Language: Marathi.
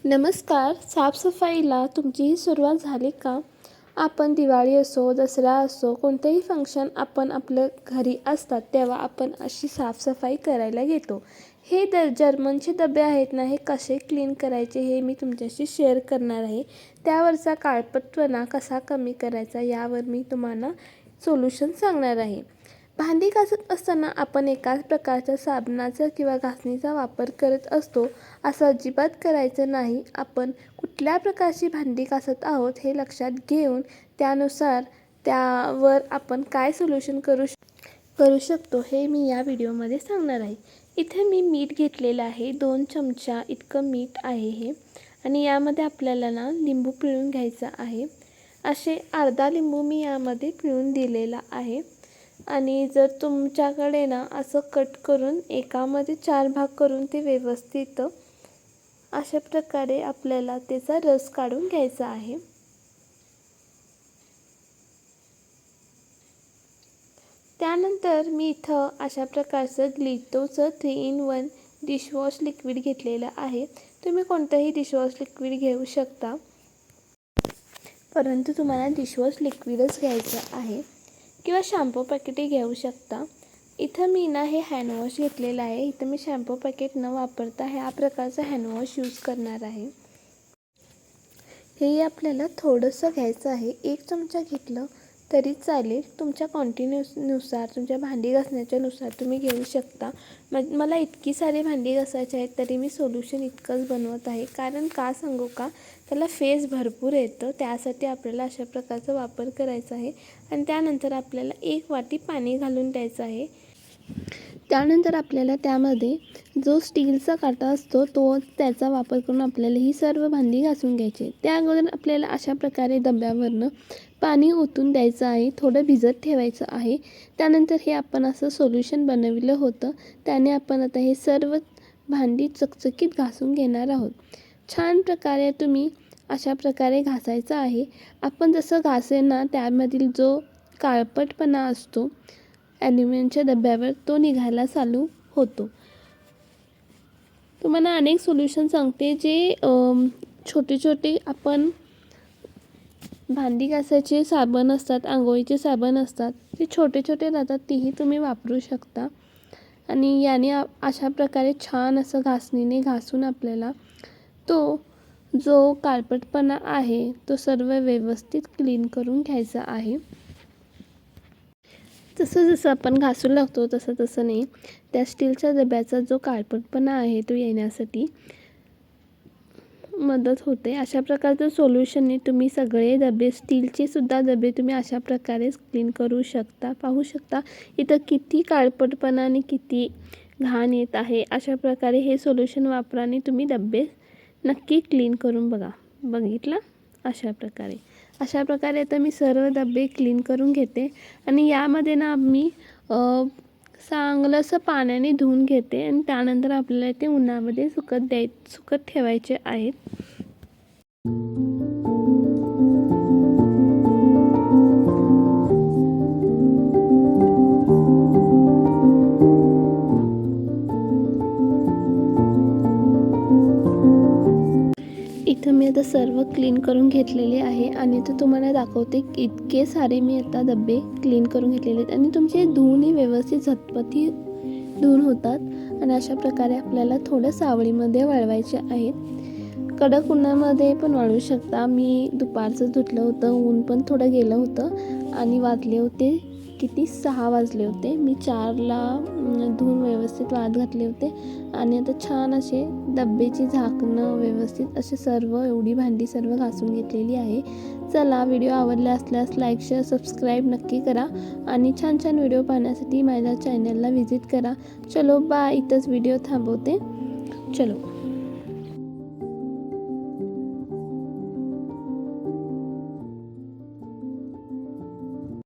नमस्कार. साफसफाईला तुमचीही सुरुवात झाली का? आपण दिवाळी असो, दसरा असो, कोणतेही फंक्शन आपण आपल्या घरी असतात तेव्हा आपण अशी साफसफाई करायला घेतो. हे जर्मनचे डबे आहेत ना, हे कसे क्लीन करायचे हे मी तुमच्याशी शेअर करणार आहे. त्यावरचा काळपटपणा कसा कमी करायचा यावर मी तुम्हाला सोल्युशन सांगणार आहे. भांडी घासत असताना आपण एकाच प्रकारच्या साबणाचा किंवा घासणीचा वापर करत असतो, असं अजिबात करायचं नाही. आपण कुठल्या प्रकारची भांडी घासत आहोत हे लक्षात घेऊन त्यानुसार त्यावर आपण काय सोल्युशन करू शकतो हे मी या व्हिडिओमध्ये सांगणार आहे. इथे मी मीठ घेतलेलं आहे, 2 चमचा इतकं मीठ आहे हे. आणि यामध्ये आपल्याला ना लिंबू पिळून घ्यायचा आहे. असे अर्धा लिंबू मी यामध्ये पिळून दिलेला आहे. आणि जर तुमच्याकडे ना असं कट करून एकामध्ये 4 भाग करून ते व्यवस्थित अशा प्रकारे आपल्याला त्याचा रस काढून घ्यायचा आहे. त्यानंतर मी इथं अशा प्रकारचं ग्लिटोचं 3 in 1 डिशवॉश लिक्विड घेतलेलं आहे. तुम्ही कोणतंही डिशवॉश लिक्विड घेऊ शकता, परंतु तुम्हाला डिशवॉश लिक्विडच घ्यायचं आहे किंवा शॅम्पू पॅकेटही घेऊ शकता. इथं मी ना हे हँडवॉश घेतलेलं आहे. इथं मी शॅम्पू पॅकेट न वापरता ह्या प्रकारचं हँडवॉश यूज करणार आहे. हे आपल्याला थोडंसं घ्यायचं आहे. 1 चमचा घेतलं तरी चालेल. तुमच्या क्वांटिटीनुसार, तुमच्या भांडी घासण्याच्यानुसार तुम्ही घेऊ शकता. मला इतकी सारी भांडी घासायची आहेत तरी मी सोल्युशन इतकंच बनवत आहे. कारण का सांगू का, त्याला फेस भरपूर येतं. त्यासाठी आपल्याला अशा प्रकारचा वापर करायचा आहे. आणि त्यानंतर आपल्याला 1 वाटी पाणी घालून द्यायचं आहे. त्यानंतर आपल्याला त्यामध्ये जो स्टीलचा काटा असतो त्याचा वापर करून आपल्याला ही सर्व भांडी घासून घ्यायची. त्या अगोदर आपल्याला अशा प्रकारे डब्यावरनं पाणी ओतून द्यायचं आहे, थोडं भिजत ठेवायचं आहे. त्यानंतर हे आपण असं सोल्युशन बनवलं होतं, त्याने आपण आता हे सर्व भांडी चकचकीत घासून घेणार आहोत. छान प्रकारे तुम्ही अशा प्रकारे घासायचं आहे. आपण जसं घासेल ना त्यामधील जो काळपटपणा असतो ॲल्युमिनियमच्या डब्यावर तो निघायला चालू होतो. तुम्हाला अनेक सोल्युशन सांगते जे छोटे छोटे आपण भांडी घासायचे साबण असतात, आंघोळीचे साबण असतात, ते छोटे छोटे राहतात, तीही तुम्ही वापरू शकता. आणि याने अशा प्रकारे छान असं घासणीने घासून आपल्याला तो जो काळपटपणा आहे तो सर्व व्यवस्थित क्लीन करून घ्यायचा आहे. जसं जसं आपण घासू लागतो तसं नाही, त्या स्टीलच्या डब्याचा जो काळपटपणा आहे तो येण्यासाठी मदत होते. अशा प्रकारचं सोल्युशनने तुम्ही सगळे डबे, स्टीलचे सुद्धा डबे तुम्ही अशा प्रकारे क्लीन करू शकता. पाहू शकता इथं किती काळपटपणा आणि किती घाण येत आहे. अशा प्रकारे हे सोल्युशन वापराने तुम्ही डबे नक्की क्लीन करून बघा. बघितलं? अशा प्रकारे आता मी सर्व डबे क्लीन करून घेते. आणि यामध्ये ना मी चांगलंसं पाण्याने धुवून घेते आणि त्यानंतर आपल्याला ते उन्हामध्ये सुकत ठेवायचे आहेत. इथं मी आता सर्व क्लीन करून घेतलेले आहे आणि आता तुम्हाला दाखवते इतके सारे मी आता डबे क्लीन करून घेतलेले आहेत. आणि तुमचे धुवूनही व्यवस्थित झटपटी धुवून होतात. आणि अशा प्रकारे आपल्याला थोडं सावळीमध्ये वाळवायचे आहेत. कडक उन्हामध्ये पण वाळवू शकता. मी दुपारचं धुतलं होतं, ऊन पण थोडं गेलं होतं आणि वाजले होते किती 6 वाजले होते. मी 4ला धुवून व्यवस्थित वाळत घातले होते. आणि आता छान असे डब्याची झाकणं व्यवस्थित असे सर्व एवढी भांडी सर्व घासून घेतलेली आहे. चला, व्हिडिओ आवडला असल्यास लाईक, शेअर, सबस्क्राईब नक्की करा. आणि छान छान व्हिडिओ पाहण्यासाठी माझ्या चॅनलला व्हिजिट करा. चलो बाय. इथंच व्हिडिओ थांबवते. चलो.